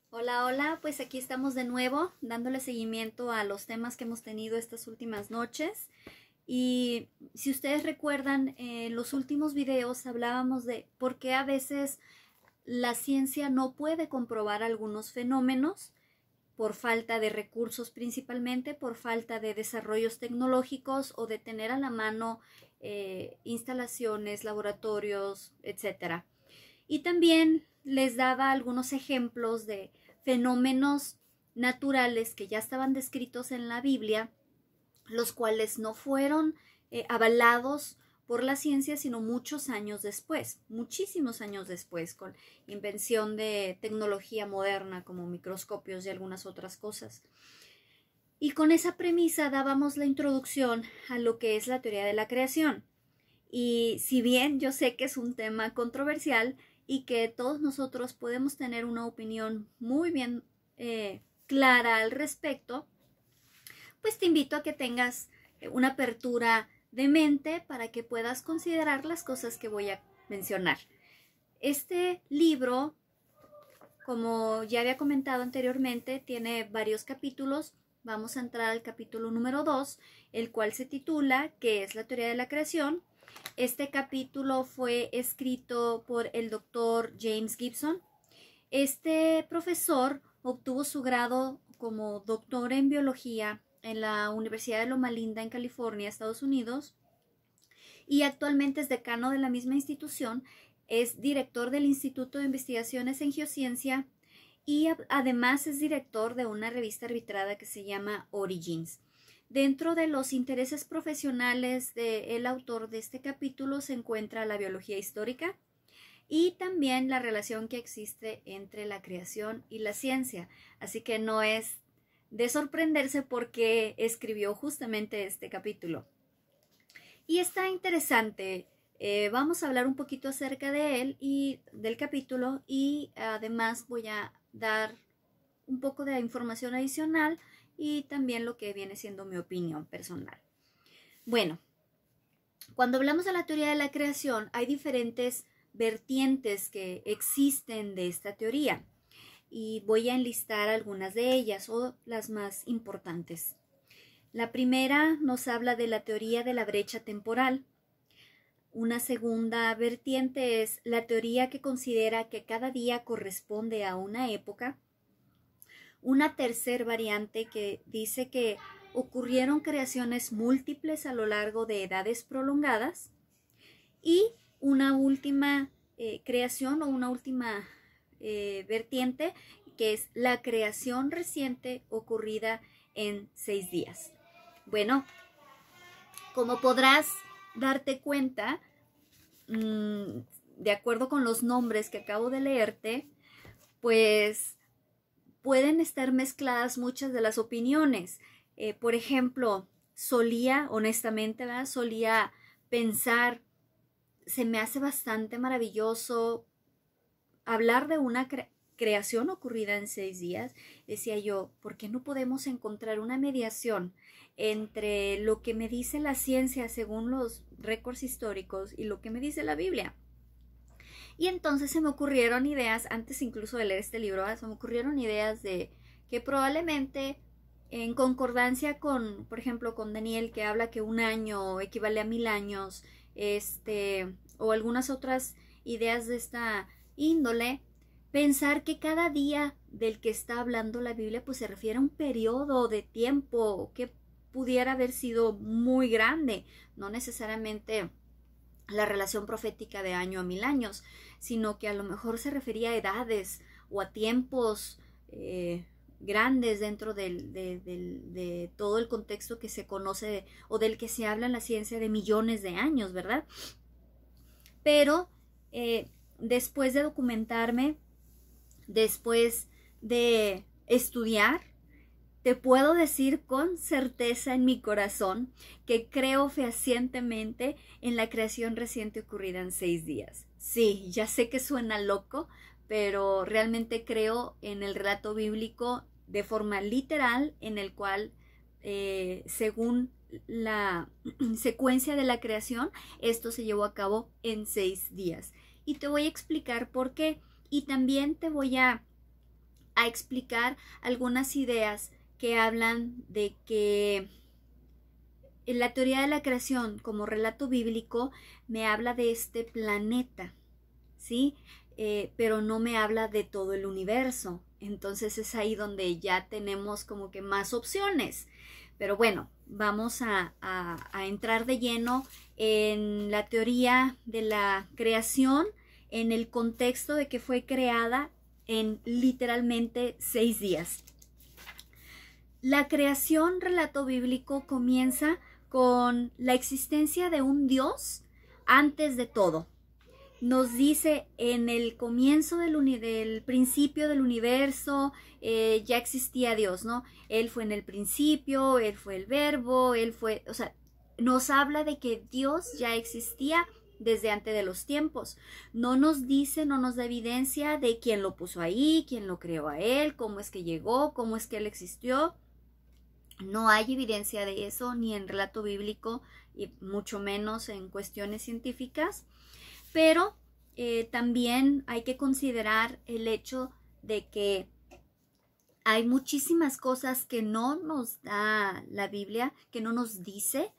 Hola, hola, pues aquí estamos de nuevo dándole seguimiento a los temas que hemos tenido estas últimas noches. Y si ustedes recuerdan, en los últimos videos hablábamos de por qué a veces la ciencia no puede comprobar algunos fenómenos por falta de recursos, principalmente por falta de desarrollos tecnológicos o de tener a la mano instalaciones, laboratorios, etcétera. Y también les daba algunos ejemplos de fenómenos naturales que ya estaban descritos en la Biblia, los cuales no fueron avalados por la ciencia, sino muchos años después, muchísimos años después, con invención de tecnología moderna como microscopios y algunas otras cosas. Y con esa premisa dábamos la introducción a lo que es la teoría de la creación. Y si bien yo sé que es un tema controversial y que todos nosotros podemos tener una opinión muy bien clara al respecto, pues te invito a que tengas una apertura de mente para que puedas considerar las cosas que voy a mencionar. Este libro, como ya había comentado anteriormente, tiene varios capítulos. Vamos a entrar al capítulo número 2, el cual se titula ¿Qué es la teoría de la creación? Este capítulo fue escrito por el doctor James Gibson. Este profesor obtuvo su grado como doctor en biología en la Universidad de Loma Linda en California, Estados Unidos, y actualmente es decano de la misma institución, es director del Instituto de Investigaciones en Geociencia y además es director de una revista arbitrada que se llama Origins. Dentro de los intereses profesionales del autor de este capítulo se encuentra la biología histórica y también la relación que existe entre la creación y la ciencia. Así que no es de sorprenderse porque escribió justamente este capítulo. Y está interesante. Vamos a hablar un poquito acerca de él y del capítulo, y además voy a dar un poco de información adicional y también lo que viene siendo mi opinión personal. Bueno, cuando hablamos de la teoría de la creación, hay diferentes vertientes que existen de esta teoría y voy a enlistar algunas de ellas o las más importantes. La primera nos habla de la teoría de la brecha temporal. Una segunda vertiente es la teoría que considera que cada día corresponde a una época. Una tercera variante que dice que ocurrieron creaciones múltiples a lo largo de edades prolongadas. Y una última creación o una última vertiente que es la creación reciente ocurrida en 6 días. Bueno, como podrás darte cuenta, de acuerdo con los nombres que acabo de leerte, pues pueden estar mezcladas muchas de las opiniones. Por ejemplo, honestamente, ¿verdad? Solía pensar, se me hace bastante maravilloso hablar de una creación ocurrida en 6 días. Decía yo, ¿por qué no podemos encontrar una mediación entre lo que me dice la ciencia según los récords históricos y lo que me dice la Biblia? Y entonces se me ocurrieron ideas, antes incluso de leer este libro, se me ocurrieron ideas de que probablemente en concordancia con, por ejemplo, con Daniel, que habla que un año equivale a 1000 años, o algunas otras ideas de esta índole, pensar que cada día del que está hablando la Biblia pues se refiere a un periodo de tiempo que pudiera haber sido muy grande, no necesariamente la relación profética de año a 1000 años, sino que a lo mejor se refería a edades o a tiempos grandes dentro de todo el contexto que se conoce o del que se habla en la ciencia de millones de años, ¿verdad? Pero después de documentarme, después de estudiar, te puedo decir con certeza en mi corazón que creo fehacientemente en la creación reciente ocurrida en 6 días. Sí, ya sé que suena loco, pero realmente creo en el relato bíblico de forma literal, en el cual, según la secuencia de la creación, esto se llevó a cabo en 6 días. Y te voy a explicar por qué. Y también te voy a a explicar algunas ideas que hablan de que en la teoría de la creación como relato bíblico me habla de este planeta, ¿sí? Pero no me habla de todo el universo. Entonces es ahí donde ya tenemos como que más opciones. Pero bueno, vamos a entrar de lleno en la teoría de la creación, en el contexto de que fue creada en literalmente 6 días. La creación, relato bíblico, comienza con la existencia de un Dios antes de todo. Nos dice en el comienzo del principio del universo, ya existía Dios, ¿no? Él fue en el principio, Él fue el verbo, Él fue, o sea, nos habla de que Dios ya existía desde antes de los tiempos. No nos dice, no nos da evidencia de quién lo puso ahí, quién lo creó a Él, cómo es que llegó, cómo es que Él existió. No hay evidencia de eso, ni en relato bíblico, y mucho menos en cuestiones científicas. Pero también hay que considerar el hecho de que hay muchísimas cosas que no nos da la Biblia, que no nos dice.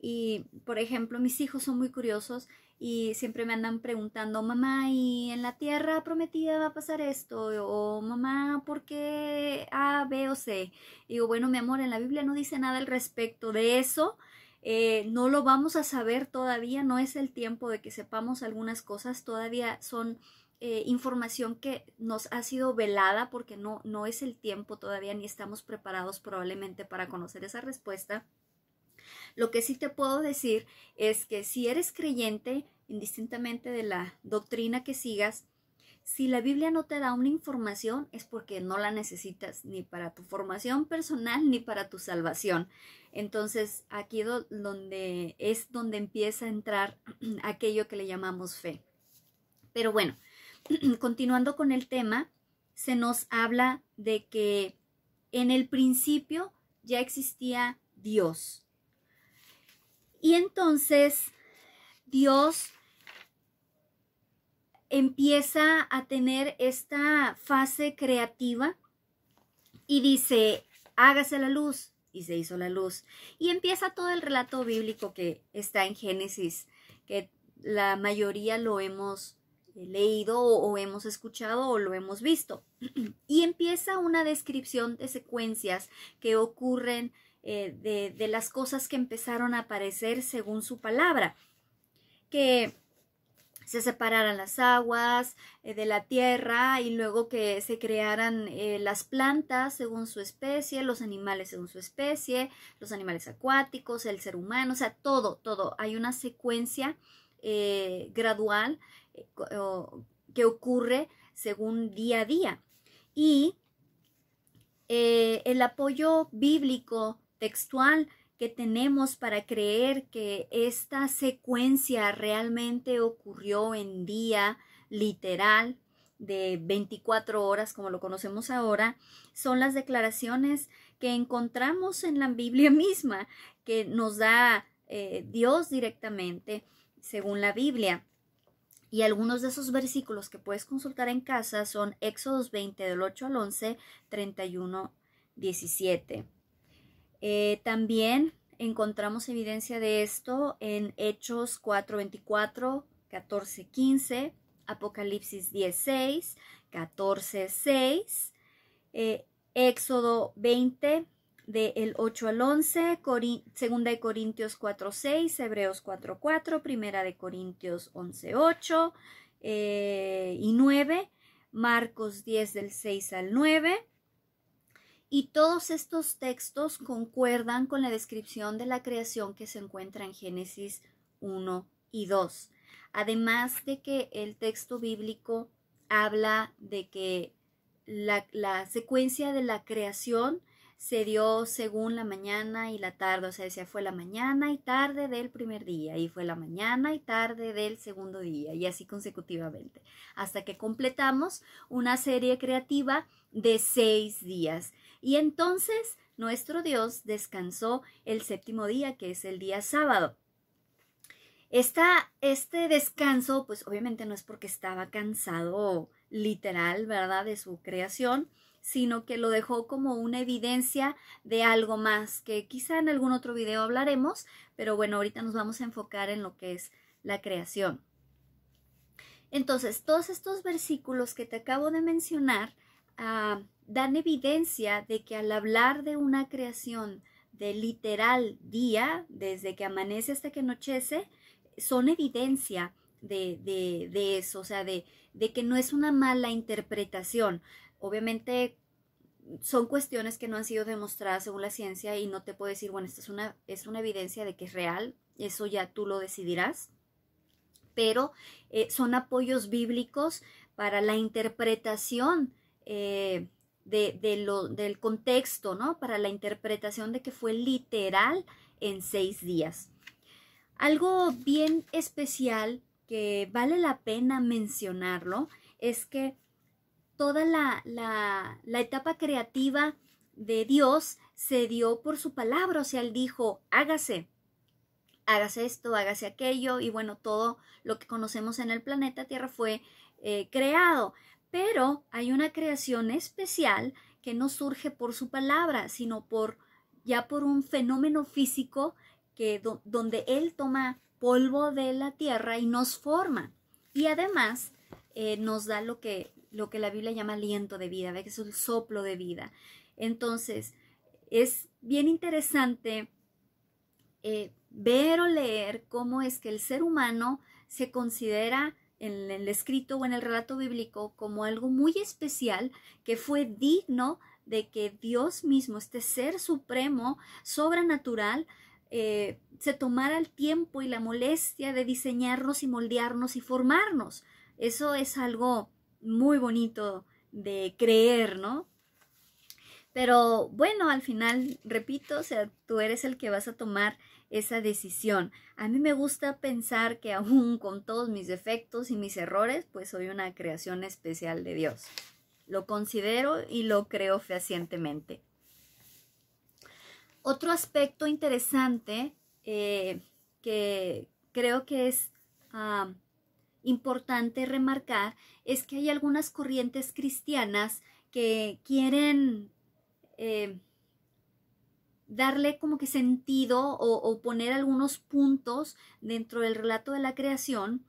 Y, por ejemplo, mis hijos son muy curiosos y siempre me andan preguntando, mamá, ¿y en la tierra prometida va a pasar esto? O mamá, ¿por qué A, B o C? Y digo, bueno, mi amor, en la Biblia no dice nada al respecto de eso. No lo vamos a saber todavía, no es el tiempo de que sepamos algunas cosas, todavía son información que nos ha sido velada porque no es el tiempo todavía ni estamos preparados probablemente para conocer esa respuesta. Lo que sí te puedo decir es que si eres creyente, indistintamente de la doctrina que sigas, si la Biblia no te da una información es porque no la necesitas ni para tu formación personal ni para tu salvación. Entonces aquí donde empieza a entrar aquello que le llamamos fe. Pero bueno, continuando con el tema, se nos habla de que en el principio ya existía Dios. Y entonces Dios empieza a tener esta fase creativa y dice, hágase la luz, y se hizo la luz. Y empieza todo el relato bíblico que está en Génesis, que la mayoría lo hemos leído o hemos escuchado o lo hemos visto. Y empieza una descripción de secuencias que ocurren de las cosas que empezaron a aparecer según su palabra, que se separaran las aguas de la tierra y luego que se crearan las plantas según su especie, los animales según su especie, los animales acuáticos, el ser humano, o sea, todo. Hay una secuencia gradual que ocurre según día a día. Y el apoyo bíblico textual que tenemos para creer que esta secuencia realmente ocurrió en día literal de 24 horas como lo conocemos ahora, son las declaraciones que encontramos en la Biblia misma, que nos da Dios directamente según la Biblia. Y algunos de esos versículos que puedes consultar en casa son Éxodos 20 del 8 al 11, 31, 17. También encontramos evidencia de esto en Hechos 4:24, 14:15, Apocalipsis 10:6, 14:6, Éxodo 20 del 8 al 11, Segunda de Corintios 4:6, Hebreos 4:4, Primera de Corintios 11:8 y 9, Marcos 10 del 6 al 9. Y todos estos textos concuerdan con la descripción de la creación que se encuentra en Génesis 1 y 2. Además de que el texto bíblico habla de que la secuencia de la creación se dio según la mañana y la tarde, o sea, decía fue la mañana y tarde del primer día, y fue la mañana y tarde del segundo día, y así consecutivamente, hasta que completamos una serie creativa de 6 días. Y entonces nuestro Dios descansó el séptimo día, que es el día sábado. Este descanso, pues obviamente no es porque estaba cansado literal, ¿verdad?, de su creación, sino que lo dejó como una evidencia de algo más, que quizá en algún otro video hablaremos, pero bueno, ahorita nos vamos a enfocar en lo que es la creación. Entonces, todos estos versículos que te acabo de mencionar dan evidencia de que al hablar de una creación de literal día, desde que amanece hasta que anochece, son evidencia de eso, o sea, de que no es una mala interpretación. Obviamente son cuestiones que no han sido demostradas según la ciencia y no te puedo decir, bueno, esta es una evidencia de que es real, eso ya tú lo decidirás, pero son apoyos bíblicos para la interpretación del contexto, ¿no? Para la interpretación de que fue literal en 6 días. Algo bien especial que vale la pena mencionarlo es que toda la etapa creativa de Dios se dio por su palabra, o sea, Él dijo, hágase esto, hágase aquello, y bueno, todo lo que conocemos en el planeta Tierra fue creado, pero hay una creación especial que no surge por su palabra, sino ya por un fenómeno físico donde Él toma polvo de la tierra y nos forma, y además nos da lo que la Biblia llama aliento de vida, ¿ve? Que es el soplo de vida. Entonces, es bien interesante ver o leer cómo es que el ser humano se considera en el escrito o en el relato bíblico como algo muy especial, que fue digno de que Dios mismo, este ser supremo, sobrenatural, se tomara el tiempo y la molestia de diseñarnos y moldearnos y formarnos. Eso es algo muy bonito de creer, ¿no? Pero bueno, al final, repito, o sea, tú eres el que vas a tomar esa decisión. A mí me gusta pensar que aún con todos mis defectos y mis errores, pues soy una creación especial de Dios. Lo considero y lo creo fehacientemente. Otro aspecto interesante que creo que es importante remarcar es que hay algunas corrientes cristianas que quieren darle como que sentido o poner algunos puntos dentro del relato de la creación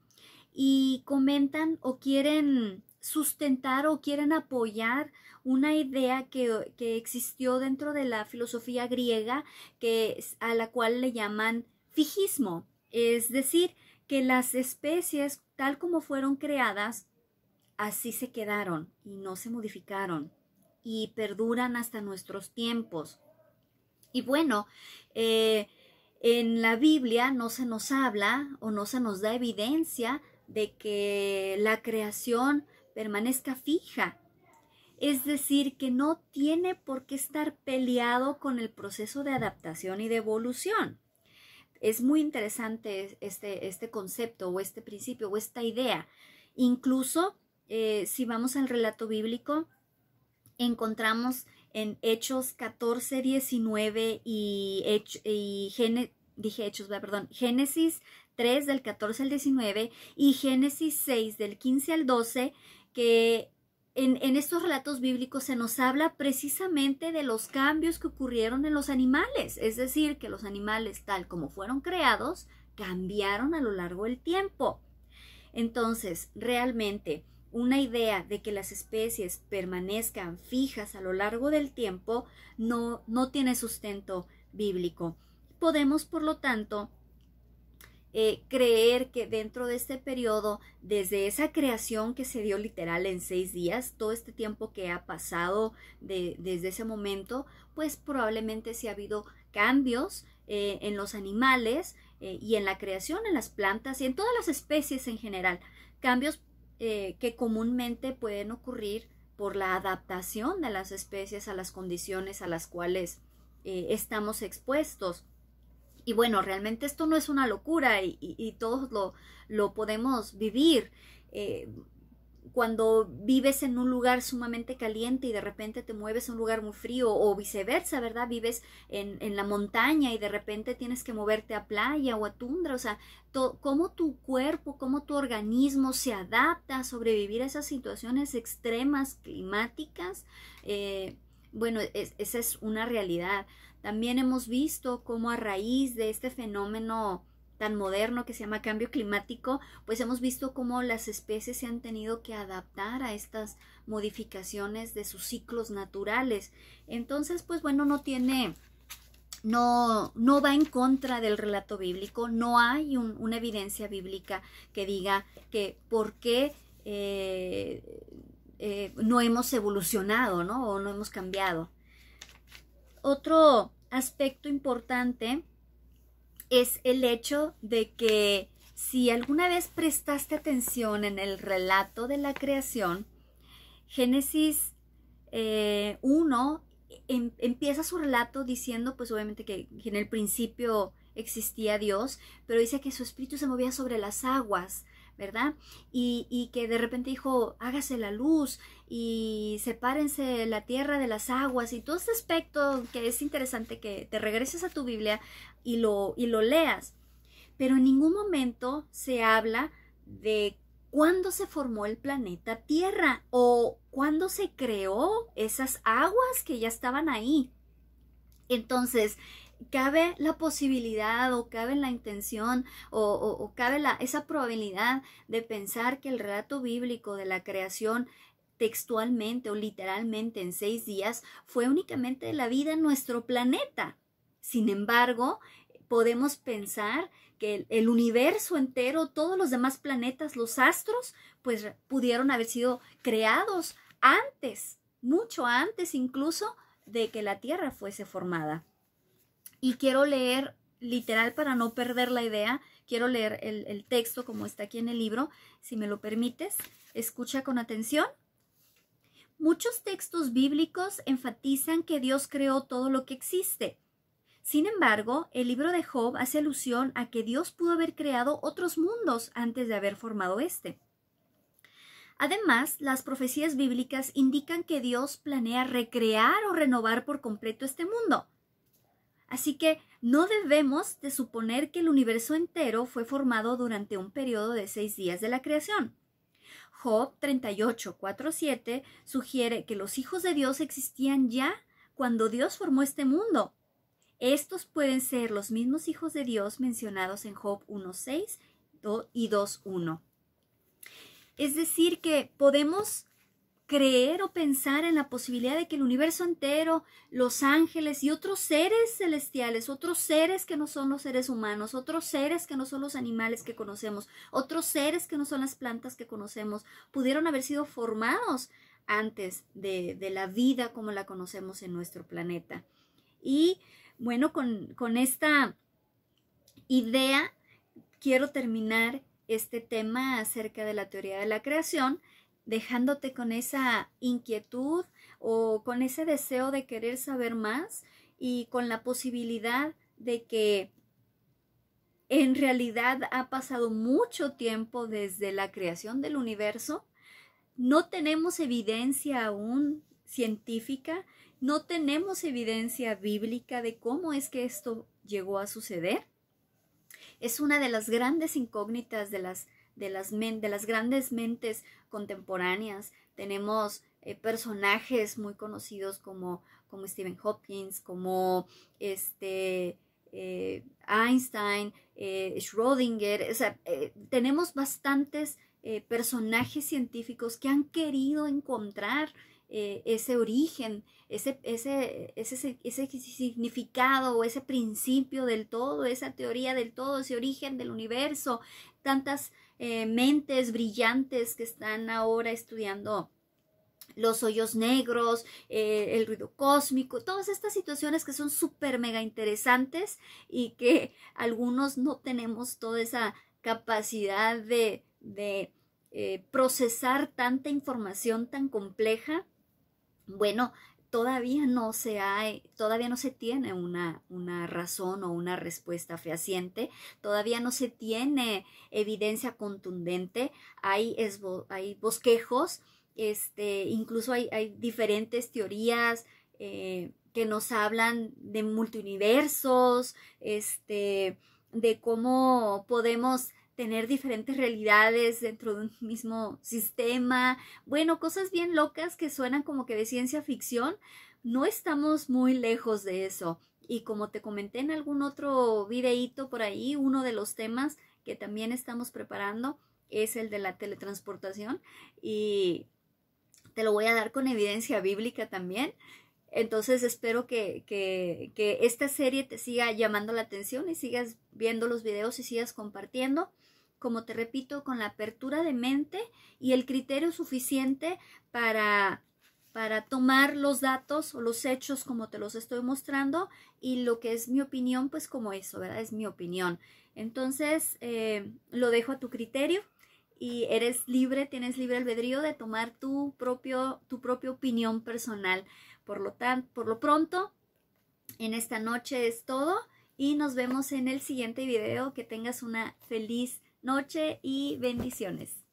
y comentan o quieren sustentar o quieren apoyar una idea que existió dentro de la filosofía griega a la cual le llaman figismo, es decir, que las especies tal como fueron creadas así se quedaron y no se modificaron y perduran hasta nuestros tiempos. Y bueno, en la Biblia no se nos habla o no se nos da evidencia de que la creación permanezca fija. Es decir, que no tiene por qué estar peleado con el proceso de adaptación y de evolución. Es muy interesante este concepto o este principio o esta idea. Incluso si vamos al relato bíblico, encontramos en Hechos 14, 19 Génesis 3 del 14 al 19 y Génesis 6 del 15 al 12, que en estos relatos bíblicos se nos habla precisamente de los cambios que ocurrieron en los animales, es decir, que los animales tal como fueron creados cambiaron a lo largo del tiempo. Entonces, realmente, una idea de que las especies permanezcan fijas a lo largo del tiempo no tiene sustento bíblico. Podemos, por lo tanto, creer que dentro de este periodo, desde esa creación que se dio literal en 6 días, todo este tiempo que ha pasado desde ese momento, pues probablemente sí ha habido cambios en los animales y en la creación, en las plantas y en todas las especies en general. Cambios que comúnmente pueden ocurrir por la adaptación de las especies a las condiciones a las cuales estamos expuestos. Y bueno, realmente esto no es una locura y todos lo podemos vivir. cuando vives en un lugar sumamente caliente y de repente te mueves a un lugar muy frío, o viceversa, ¿verdad? Vives en la montaña y de repente tienes que moverte a playa o a tundra, o sea, cómo tu cuerpo, cómo tu organismo se adapta a sobrevivir a esas situaciones extremas climáticas. Bueno, esa es una realidad. También hemos visto cómo a raíz de este fenómeno tan moderno que se llama cambio climático, pues hemos visto cómo las especies se han tenido que adaptar a estas modificaciones de sus ciclos naturales. Entonces, pues bueno, no va en contra del relato bíblico, no hay una evidencia bíblica que diga que por qué no hemos evolucionado, ¿no? O no hemos cambiado. Otro aspecto importante es el hecho de que si alguna vez prestaste atención en el relato de la creación, Génesis 1 empieza su relato diciendo, pues obviamente que en el principio existía Dios, pero dice que su espíritu se movía sobre las aguas, ¿verdad? Y que de repente dijo, hágase la luz y sepárense la tierra de las aguas, y todo este aspecto que es interesante que te regreses a tu Biblia y lo leas. Pero en ningún momento se habla de cuándo se formó el planeta Tierra o cuándo se creó esas aguas que ya estaban ahí. Entonces, cabe la posibilidad o cabe la intención o cabe esa probabilidad de pensar que el relato bíblico de la creación textualmente o literalmente en 6 días fue únicamente la vida en nuestro planeta. Sin embargo, podemos pensar que el universo entero, todos los demás planetas, los astros, pues pudieron haber sido creados antes, mucho antes incluso de que la Tierra fuese formada. Y quiero leer, literal, para no perder la idea, quiero leer el texto como está aquí en el libro, si me lo permites, escucha con atención. Muchos textos bíblicos enfatizan que Dios creó todo lo que existe. Sin embargo, el libro de Job hace alusión a que Dios pudo haber creado otros mundos antes de haber formado este. Además, las profecías bíblicas indican que Dios planea recrear o renovar por completo este mundo. Así que no debemos de suponer que el universo entero fue formado durante un periodo de 6 días de la creación. Job 38, 4, 7 sugiere que los hijos de Dios existían ya cuando Dios formó este mundo. Estos pueden ser los mismos hijos de Dios mencionados en Job 1:6 y 2:1. Es decir, que podemos creer o pensar en la posibilidad de que el universo entero, los ángeles y otros seres celestiales, otros seres que no son los seres humanos, otros seres que no son los animales que conocemos, otros seres que no son las plantas que conocemos, pudieron haber sido formados antes de la vida como la conocemos en nuestro planeta. Y bueno, con esta idea quiero terminar este tema acerca de la teoría de la creación, dejándote con esa inquietud o con ese deseo de querer saber más y con la posibilidad de que en realidad ha pasado mucho tiempo desde la creación del universo. No tenemos evidencia aún científica, no tenemos evidencia bíblica de cómo es que esto llegó a suceder. Es una de las grandes incógnitas de las grandes mentes contemporáneas. Tenemos personajes muy conocidos como Stephen Hawking, como Einstein, Schrödinger. O sea, tenemos bastantes personajes científicos que han querido encontrar ese origen, ese significado o ese principio del todo, esa teoría del todo, ese origen del universo. Tantas mentes brillantes que están ahora estudiando los hoyos negros, el ruido cósmico, todas estas situaciones que son súper mega interesantes y que algunos no tenemos toda esa capacidad de procesar tanta información tan compleja. Bueno, todavía no se tiene una razón o una respuesta fehaciente, todavía no se tiene evidencia contundente, hay bosquejos, incluso hay diferentes teorías que nos hablan de multiuniversos, de cómo podemos tener diferentes realidades dentro de un mismo sistema. Bueno, cosas bien locas que suenan como que de ciencia ficción. No estamos muy lejos de eso. Y como te comenté en algún otro videíto por ahí, uno de los temas que también estamos preparando es el de la teletransportación. Y te lo voy a dar con evidencia bíblica también. Entonces espero que esta serie te siga llamando la atención y sigas viendo los videos y sigas compartiendo. Como te repito, con la apertura de mente y el criterio suficiente para tomar los datos o los hechos como te los estoy mostrando, y lo que es mi opinión, pues como eso, ¿verdad? Es mi opinión. Entonces, lo dejo a tu criterio y eres libre, tienes libre albedrío de tomar tu propia opinión personal. Por lo pronto, en esta noche es todo y nos vemos en el siguiente video. Que tengas una feliz noche y bendiciones.